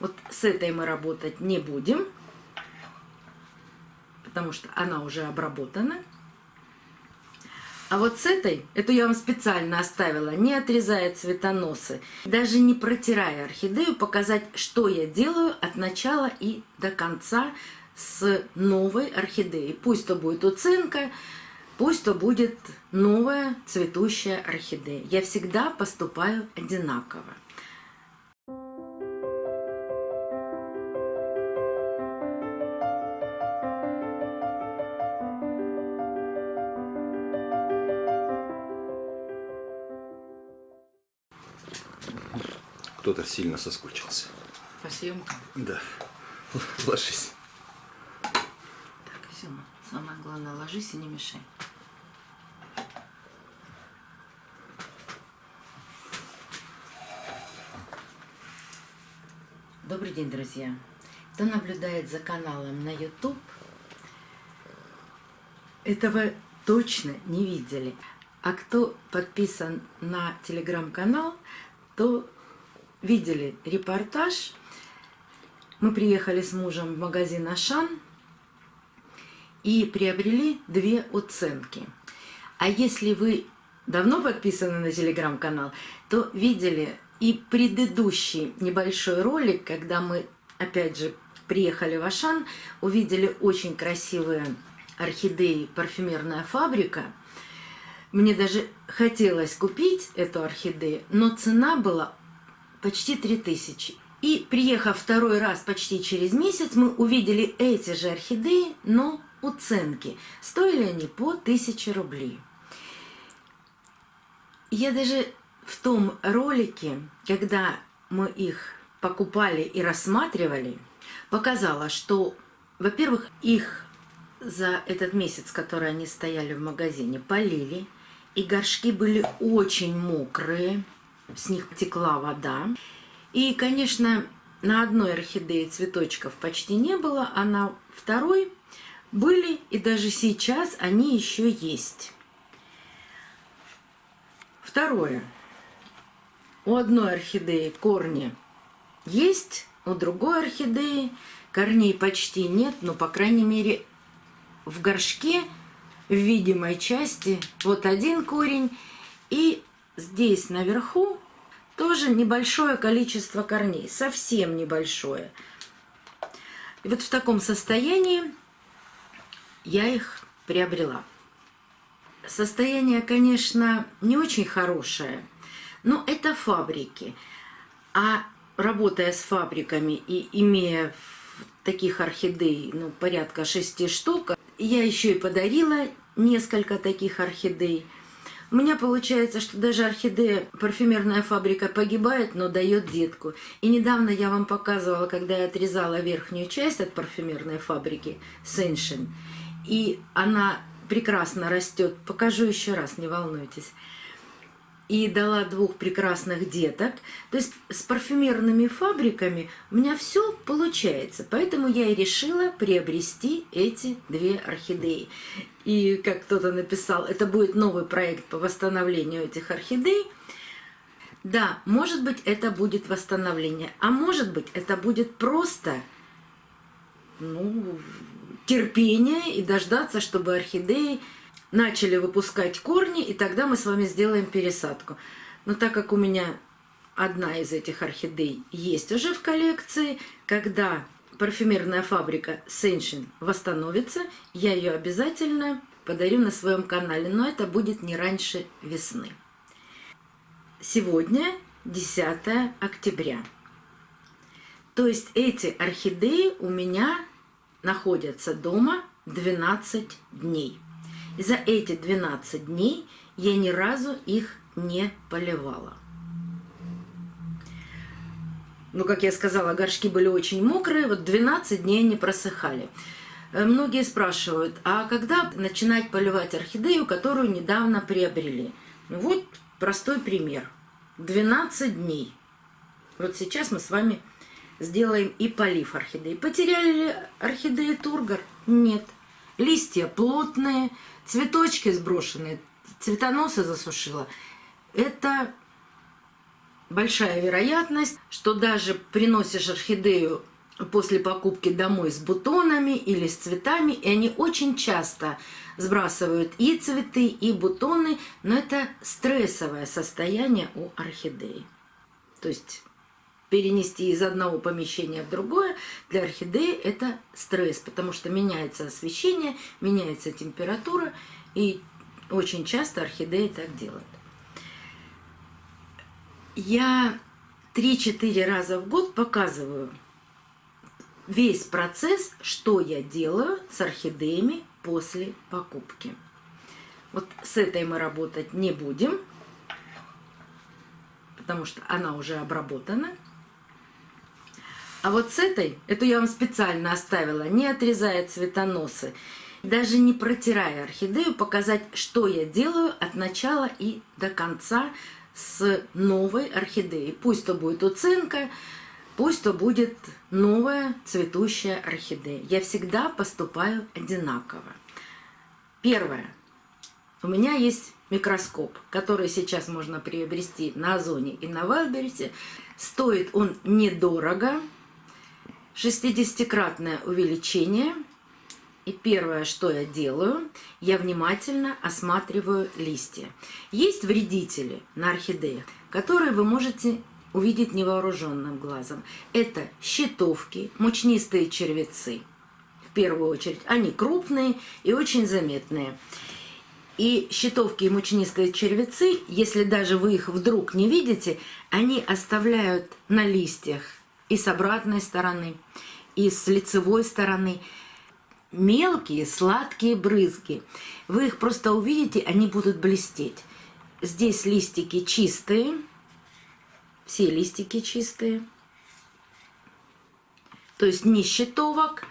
Вот с этой мы работать не будем, потому что она уже обработана. А вот с этой, эту я вам специально оставила, не отрезая цветоносы, даже не протирая орхидею, показать, что я делаю от начала и до конца с новой орхидеей. Пусть то будет уценка, пусть то будет новая цветущая орхидея. Я всегда поступаю одинаково. Кто-то сильно соскучился. По съемкам? Да. Ложись. Так, все. Самое главное, ложись и не мешай. Добрый день, друзья. Кто наблюдает за каналом на YouTube, этого точно не видели. А кто подписан на телеграм-канал, то видели репортаж. Мы приехали с мужем в магазин Ашан и приобрели 2 уценки. А если вы давно подписаны на телеграм-канал, то видели и предыдущий небольшой ролик, когда мы опять же приехали в Ашан, увидели очень красивые орхидеи «Парфюмерная фабрика». Мне даже хотелось купить эту орхидею, но цена была почти 3000. И приехав второй раз почти через месяц, мы увидели эти же орхидеи, но уценки. Стоили они по 1000 рублей. Я даже в том ролике, когда мы их покупали и рассматривали, показала, что, во-первых, их за этот месяц, который они стояли в магазине, полили, и горшки были очень мокрые, с них текла вода. И, конечно, на одной орхидее цветочков почти не было, а на второй были, и даже сейчас они еще есть. Второе. У одной орхидеи корни есть, у другой орхидеи корней почти нет, но, по крайней мере, в горшке, в видимой части, вот один корень, и здесь наверху тоже небольшое количество корней, совсем небольшое. И вот в таком состоянии я их приобрела. Состояние, конечно, не очень хорошее, но это фабрики. А работая с фабриками и имея таких орхидей, ну, порядка 6 штук, я еще и подарила несколько таких орхидей. У меня получается, что даже орхидея «Парфюмерная фабрика» погибает, но дает детку. И недавно я вам показывала, когда я отрезала верхнюю часть от «Парфюмерной фабрики» Сеншин, и она прекрасно растет. Покажу еще раз, не волнуйтесь. И дала 2 прекрасных деток. То есть с парфюмерными фабриками у меня все получается. Поэтому я и решила приобрести эти 2 орхидеи. И как кто-то написал, это будет новый проект по восстановлению этих орхидей. Да, может быть, это будет восстановление. А может быть, это будет просто терпение и дождаться, чтобы орхидеи начали выпускать корни, и тогда мы с вами сделаем пересадку. Но так как у меня одна из этих орхидей есть уже в коллекции, когда парфюмерная фабрика Сеншин восстановится, я ее обязательно подарю на своем канале, но это будет не раньше весны. Сегодня 10 октября. То есть эти орхидеи у меня находятся дома 12 дней. И за эти 12 дней я ни разу их не поливала. Ну, как я сказала, горшки были очень мокрые, вот 12 дней они просыхали. Многие спрашивают, а когда начинать поливать орхидею, которую недавно приобрели? Ну, вот простой пример. 12 дней. Вот сейчас мы с вами сделаем и полив орхидеи. Потеряли ли орхидеи тургор? Нет. Листья плотные, цветочки сброшенные, цветоносы засушила. Это большая вероятность, что даже приносишь орхидею после покупки домой с бутонами или с цветами, и они очень часто сбрасывают и цветы, и бутоны, но это стрессовое состояние у орхидеи. То есть перенести из одного помещения в другое для орхидеи это стресс, потому что меняется освещение, меняется температура, и очень часто орхидеи так делают. Я 3-4 раза в год показываю весь процесс, что я делаю с орхидеями после покупки. Вот с этой мы работать не будем, потому что она уже обработана. А вот с этой, эту я вам специально оставила, не отрезая цветоносы, даже не протирая орхидею, показать, что я делаю от начала и до конца с новой орхидеей. Пусть то будет уценка, пусть то будет новая цветущая орхидея. Я всегда поступаю одинаково. Первое. У меня есть микроскоп, который сейчас можно приобрести на Озоне и на Вайлдберрисе. Стоит он недорого. 60-кратное увеличение. И первое, что я делаю, я внимательно осматриваю листья. Есть вредители на орхидеях, которые вы можете увидеть невооруженным глазом. Это щитовки, мучнистые червецы. В первую очередь, они крупные и очень заметные. И щитовки и мучнистые червецы, если даже вы их вдруг не видите, они оставляют на листьях и с обратной стороны, и с лицевой стороны мелкие сладкие брызги. Вы их просто увидите, они будут блестеть. Здесь листики чистые, все листики чистые. То есть ни щитовок,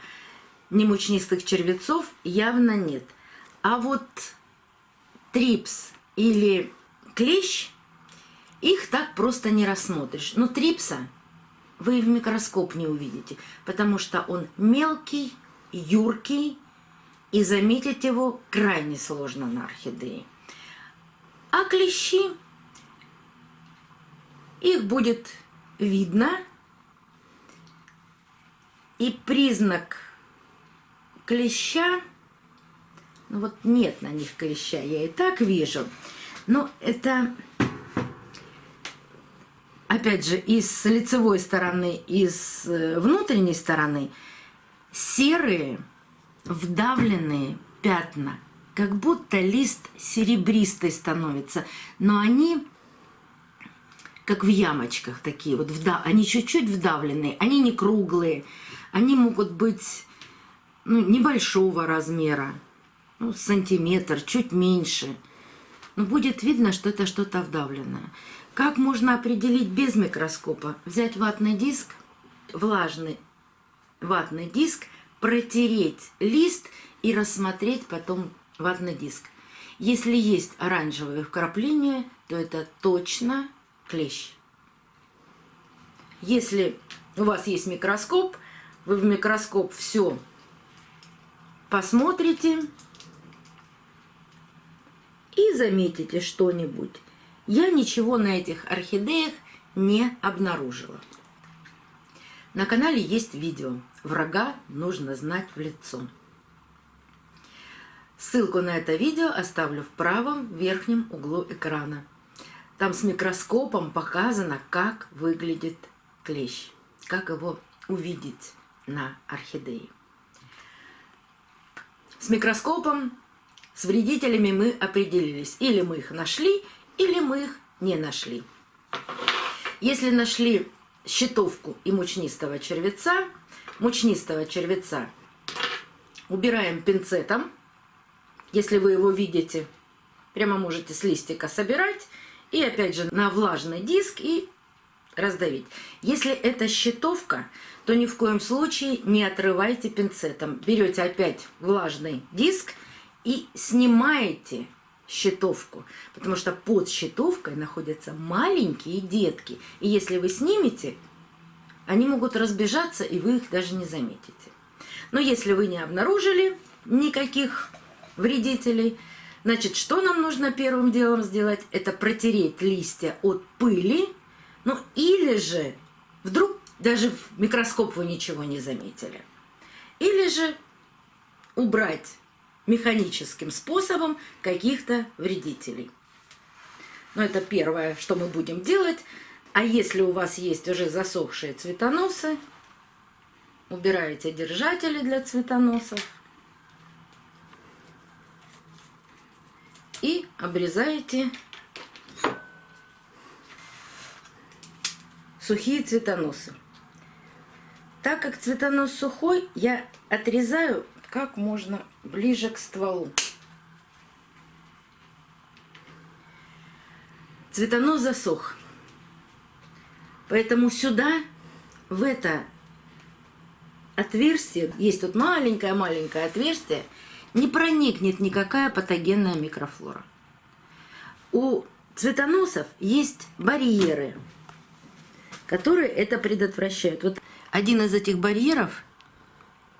ни мучнистых червецов явно нет. А вот трипс или клещ, их так просто не рассмотришь. Но трипса вы и в микроскоп не увидите, потому что он мелкий, юркий, и заметить его крайне сложно на орхидее. А клещи, их будет видно, и признак клеща, ну вот нет на них клеща, я и так вижу, но это, опять же, и с лицевой стороны, и с внутренней стороны серые вдавленные пятна, как будто лист серебристый становится, но они как в ямочках такие вот, они чуть-чуть вдавленные, они не круглые, они могут быть небольшого размера, сантиметр, чуть меньше, но будет видно, что это что-то вдавленное. Как можно определить без микроскопа? Взять ватный диск, влажный ватный диск, протереть лист и рассмотреть потом ватный диск. Если есть оранжевые вкрапления, то это точно клещ. Если у вас есть микроскоп, вы в микроскоп все посмотрите и заметите что-нибудь. Я ничего на этих орхидеях не обнаружила. На канале есть видео «Врага нужно знать в лицо». Ссылку на это видео оставлю в правом верхнем углу экрана. Там с микроскопом показано, как выглядит клещ, как его увидеть на орхидее. С микроскопом, с вредителями мы определились. Или мы их нашли, или мы их не нашли. Если нашли щитовку и мучнистого червеца убираем пинцетом. Если вы его видите, прямо можете с листика собирать и опять же на влажный диск и раздавить. Если это щитовка, то ни в коем случае не отрывайте пинцетом. Берете опять влажный диск и снимаете щитовку, потому что под щитовкой находятся маленькие детки. И если вы снимете, они могут разбежаться, и вы их даже не заметите. Но если вы не обнаружили никаких вредителей, значит, что нам нужно первым делом сделать? Это протереть листья от пыли, Ну, или же, вдруг даже в микроскоп вы ничего не заметили. Или же убрать механическим способом каких-то вредителей. Но это первое, что мы будем делать. А если у вас есть уже засохшие цветоносы, убираете держатели для цветоносов и обрезаете сухие цветоносы. Так как цветонос сухой, я отрезаю как можно ближе к стволу. Цветонос засох. Поэтому сюда, в это отверстие, есть тут маленькое-маленькое отверстие, не проникнет никакая патогенная микрофлора. У цветоносов есть барьеры, которые это предотвращают. Вот один из этих барьеров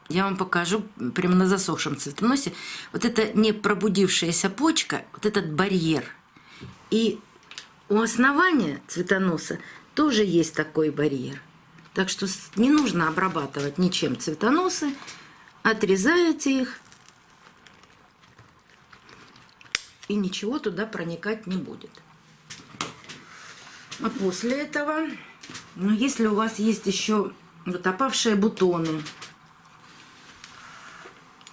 я вам покажу прямо на засохшем цветоносе. Вот это не пробудившаяся почка, вот этот барьер. И у основания цветоноса тоже есть такой барьер. Так что не нужно обрабатывать ничем цветоносы. Отрезаете их, и ничего туда проникать не будет. А после этого, ну, если у вас есть еще вот опавшие бутоны,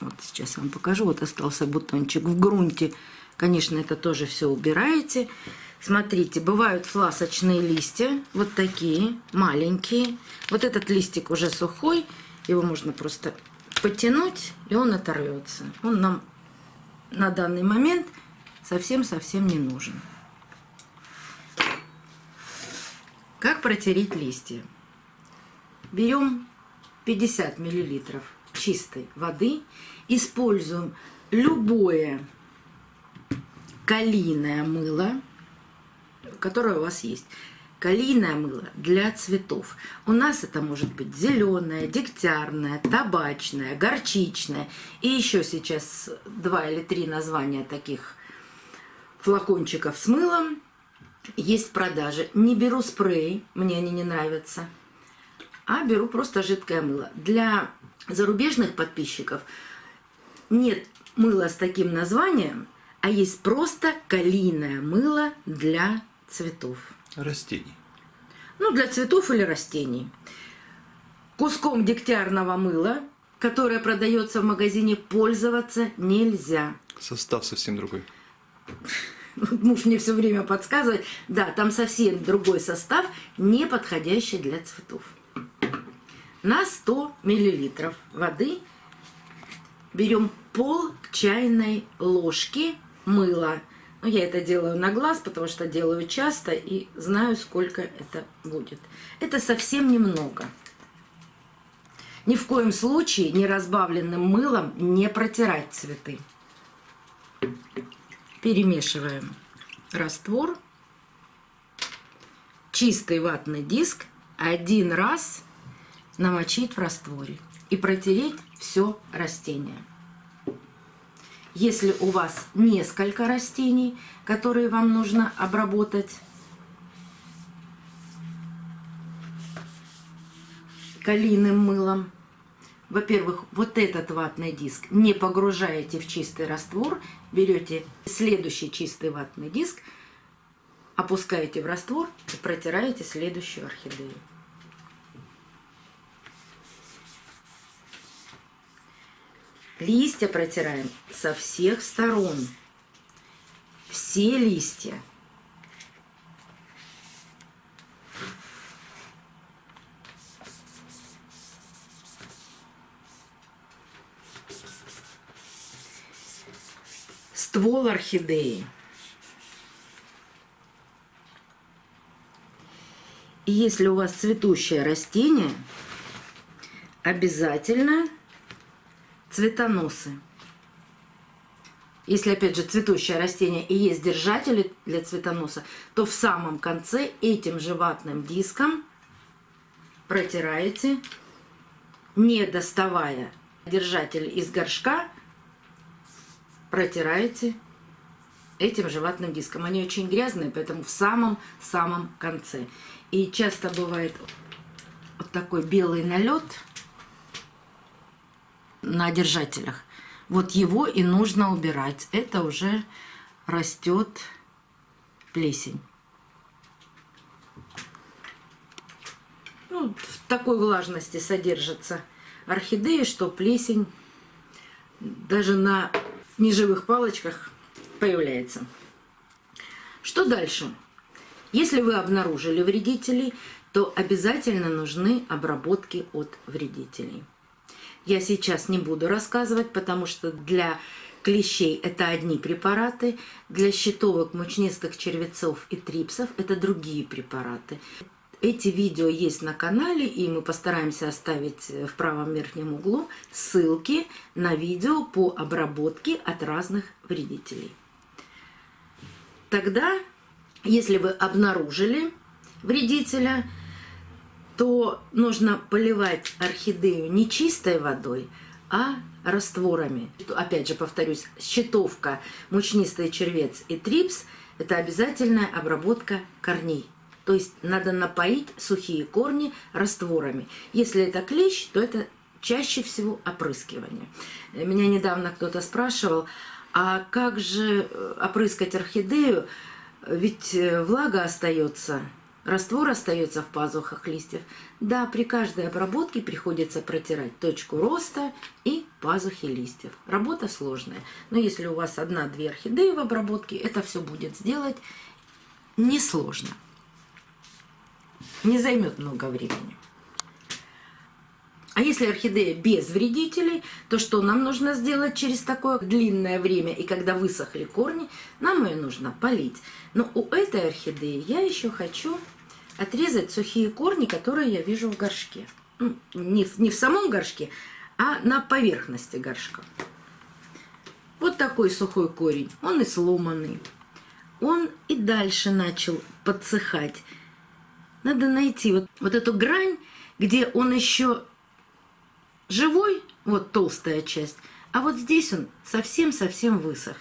вот сейчас я вам покажу, вот остался бутончик в грунте, конечно, это тоже все убираете. Смотрите, бывают фласочные листья, вот такие, маленькие. Вот этот листик уже сухой, его можно просто потянуть, и он оторвется. Он нам на данный момент совсем-совсем не нужен. Как протереть листья? Берем 50 мл чистой воды, используем любое калийное мыло, которое у вас есть. Калийное мыло для цветов. У нас это может быть зеленое, дегтярное, табачное, горчичное. И еще сейчас 2 или 3 названия таких флакончиков с мылом есть в продаже. Не беру спрей, мне они не нравятся, а беру просто жидкое мыло. Для зарубежных подписчиков нет мыла с таким названием, а есть просто калийное мыло для цветов. Растений. Ну, для цветов или растений. Куском дегтярного мыла, которое продается в магазине, пользоваться нельзя. Состав совсем другой. Муж мне все время подсказывает. Да, там совсем другой состав, не подходящий для цветов. На 100 мл воды берем пол чайной ложки мыла. Ну, я это делаю на глаз, потому что делаю часто и знаю, сколько это будет. Это совсем немного. Ни в коем случае неразбавленным мылом не протирать цветы. Перемешиваем раствор. Чистый ватный диск один раз намочить в растворе и протереть все растение. Если у вас несколько растений, которые вам нужно обработать калийным мылом, во-первых, вот этот ватный диск не погружаете в чистый раствор, берете следующий чистый ватный диск, опускаете в раствор и протираете следующую орхидею. Листья протираем со всех сторон. Все листья. Ствол орхидеи. И если у вас цветущее растение, обязательно цветоносы. Если, опять же, цветущее растение и есть держатели для цветоноса, то в самом конце этим же ватным диском протираете, не доставая держатель из горшка, протираете этим же ватным диском. Они очень грязные, поэтому в самом-самом конце. И часто бывает вот такой белый налет на держателях. Вот его и нужно убирать. Это уже растет плесень. Ну, в такой влажности содержатся орхидеи, что плесень даже на неживых палочках появляется. Что дальше? Если вы обнаружили вредителей, то обязательно нужны обработки от вредителей. Я сейчас не буду рассказывать, потому что для клещей это одни препараты, для щитовок, мучнистых червецов и трипсов это другие препараты. Эти видео есть на канале, и мы постараемся оставить в правом верхнем углу ссылки на видео по обработке от разных вредителей. Тогда, если вы обнаружили вредителя, то нужно поливать орхидею не чистой водой, а растворами. Опять же, повторюсь, щитовка, мучнистый червец и трипс – это обязательная обработка корней. То есть надо напоить сухие корни растворами. Если это клещ, то это чаще всего опрыскивание. Меня недавно кто-то спрашивал, а как же опрыскать орхидею, ведь влага остается, раствор остается в пазухах листьев. Да, при каждой обработке приходится протирать точку роста и пазухи листьев. Работа сложная, но если у вас 1-2 орхидеи в обработке, это все будет сделать несложно. Не займет много времени. А если орхидея без вредителей, то что нам нужно сделать через такое длинное время, и когда высохли корни, нам ее нужно полить. Но у этой орхидеи я еще хочу отрезать сухие корни, которые я вижу в горшке. Ну, не в самом горшке, а на поверхности горшка. Вот такой сухой корень, он и сломанный. Он и дальше начал подсыхать. Надо найти вот эту грань, где он еще живой, вот толстая часть, а вот здесь он совсем-совсем высох.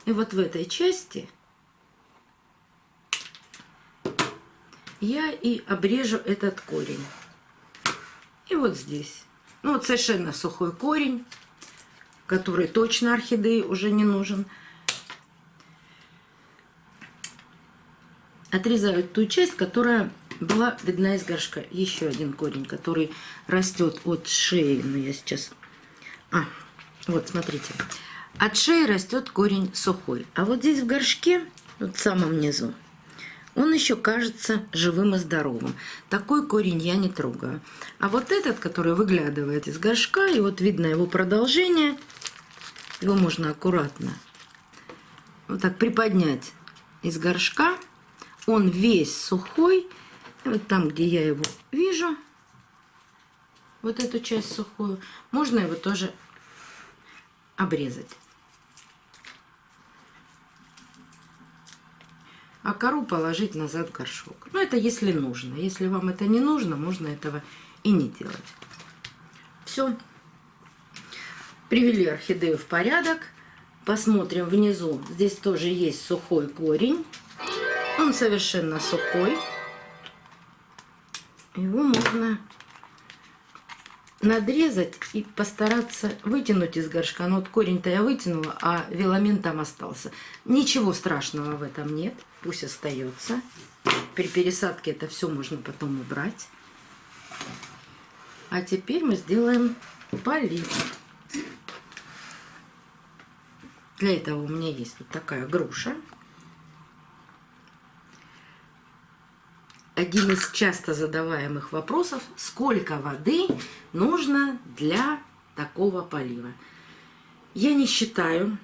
И вот в этой части я и обрежу этот корень. И вот здесь. Ну вот совершенно сухой корень, который точно орхидеи уже не нужен. Отрезаю ту часть, которая была видна из горшка. Еще один корень, который растет от шеи. Но я сейчас... вот смотрите. От шеи растет корень сухой. А вот здесь в горшке, вот в самом низу, он еще кажется живым и здоровым. Такой корень я не трогаю. А вот этот, который выглядывает из горшка, и вот видно его продолжение, его можно аккуратно вот так приподнять из горшка. Он весь сухой. И вот там, где я его вижу, вот эту часть сухую, можно его тоже обрезать. А кору положить назад в горшок. Ну, это если нужно. Если вам это не нужно, можно этого и не делать. Все. Привели орхидею в порядок. Посмотрим внизу. Здесь тоже есть сухой корень. Он совершенно сухой. Его можно надрезать и постараться вытянуть из горшка. Но вот корень-то я вытянула, а веломен там остался. Ничего страшного в этом нет. Пусть остается. При пересадке это все можно потом убрать. А теперь мы сделаем полив. Для этого у меня есть вот такая груша. Один из часто задаваемых вопросов: сколько воды нужно для такого полива? Я не считаю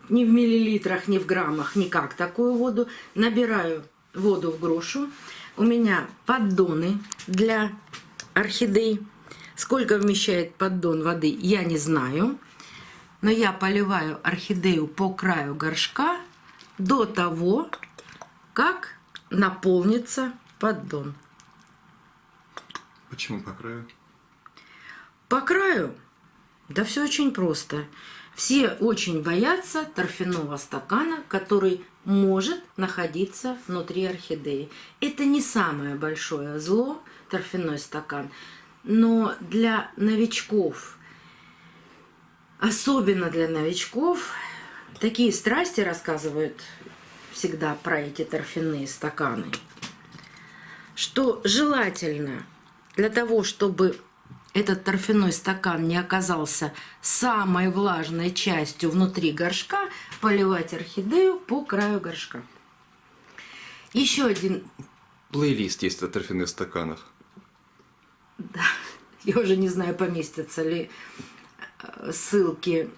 ни в миллилитрах, ни в граммах, никак такую воду. Набираю воду в грушу. У меня поддоны для орхидей. Сколько вмещает поддон воды, я не знаю. Но я поливаю орхидею по краю горшка до того, как наполнится поддон. Почему по краю? По краю? Да все очень просто. Все очень боятся торфяного стакана, который может находиться внутри орхидеи. Это не самое большое зло, торфяной стакан, но для новичков, особенно для новичков, такие страсти рассказывают всегда про эти торфяные стаканы, что желательно для того, чтобы этот торфяной стакан не оказался самой влажной частью внутри горшка, поливать орхидею по краю горшка. Еще один... Плейлист есть о торфяных стаканах. Да, я уже не знаю, поместятся ли ссылки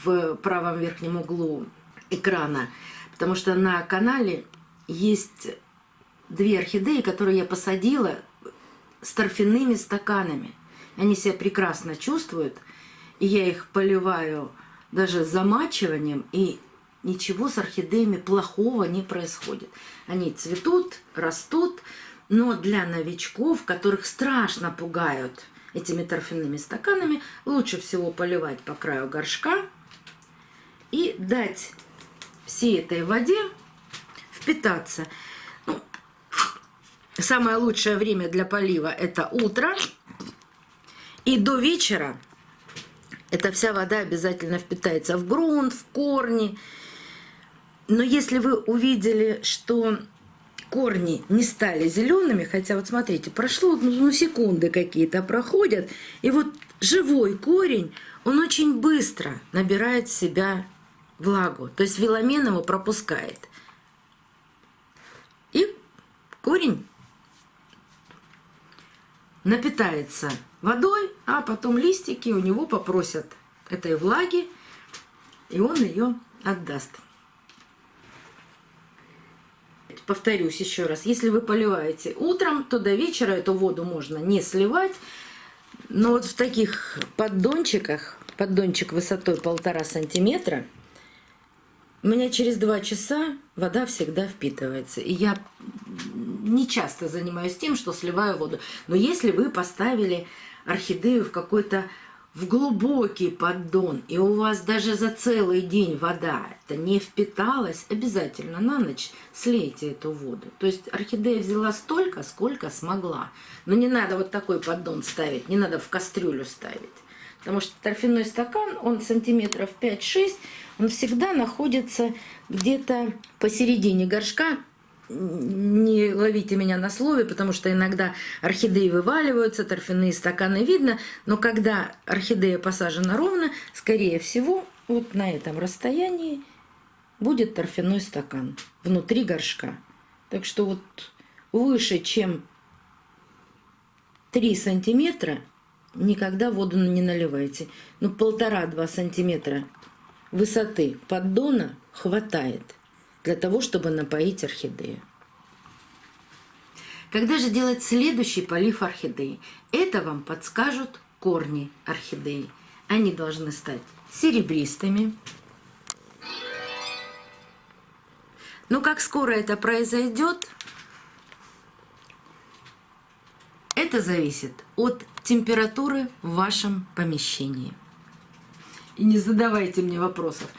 в правом верхнем углу экрана, потому что на канале есть 2 орхидеи, которые я посадила с торфяными стаканами. Они себя прекрасно чувствуют, и я их поливаю даже замачиванием, и ничего с орхидеями плохого не происходит. Они цветут, растут, но для новичков, которых страшно пугают этими торфяными стаканами, лучше всего поливать по краю горшка и дать всей этой воде впитаться. Ну, самое лучшее время для полива – это утро. И до вечера эта вся вода обязательно впитается в грунт, в корни. Но если вы увидели, что корни не стали зелеными, хотя вот смотрите, прошло, секунды какие-то проходят, и вот живой корень, он очень быстро набирает в себя влагу, то есть веломен его пропускает. И корень напитается водой, а потом листики у него попросят этой влаги, и он ее отдаст. Повторюсь еще раз, если вы поливаете утром, то до вечера эту воду можно не сливать, но вот в таких поддончиках, поддончик высотой 1,5 сантиметра, у меня через 2 часа вода всегда впитывается. И я не часто занимаюсь тем, что сливаю воду. Но если вы поставили орхидею в какой-то в глубокий поддон, и у вас даже за целый день вода это не впиталась, обязательно на ночь слейте эту воду. То есть орхидея взяла столько, сколько смогла. Но не надо вот такой поддон ставить, не надо в кастрюлю ставить. Потому что торфяной стакан, он сантиметров 5-6, он всегда находится где-то посередине горшка. Не ловите меня на слове, потому что иногда орхидеи вываливаются, торфяные стаканы видно, но когда орхидея посажена ровно, скорее всего, вот на этом расстоянии будет торфяной стакан внутри горшка. Так что вот выше, чем 3 сантиметра, никогда воду не наливайте. Ну, 1,5-2 сантиметра высоты поддона хватает для того, чтобы напоить орхидею. Когда же делать следующий полив орхидеи? Это вам подскажут корни орхидеи. Они должны стать серебристыми. Но как скоро это произойдет, это зависит от температуры в вашем помещении. И не задавайте мне вопросов.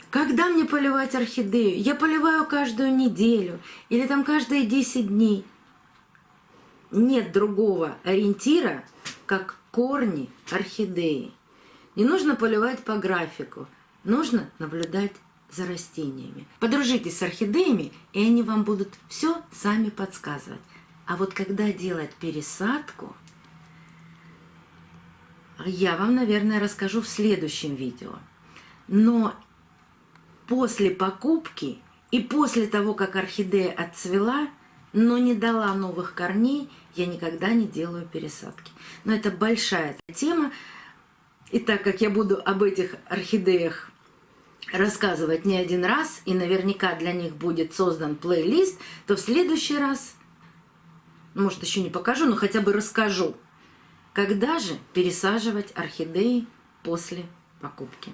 Когда мне поливать орхидею? Я поливаю каждую неделю или там каждые 10 дней. Нет другого ориентира, как корни орхидеи. Не нужно поливать по графику, нужно наблюдать за растениями. Подружитесь с орхидеями, и они вам будут все сами подсказывать. А вот когда делать пересадку, я вам, наверное, расскажу в следующем видео. Но после покупки и после того, как орхидея отцвела, но не дала новых корней, я никогда не делаю пересадки. Но это большая тема. И так как я буду об этих орхидеях рассказывать не один раз, и наверняка для них будет создан плейлист, то в следующий раз, может, еще не покажу, но хотя бы расскажу, когда же пересаживать орхидеи после покупки.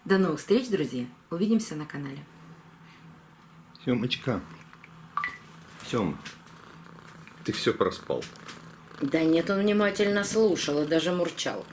До новых встреч, друзья! Увидимся на канале. Семочка. Сем, ты все проспал. Да нет, он внимательно слушал и даже мурчал.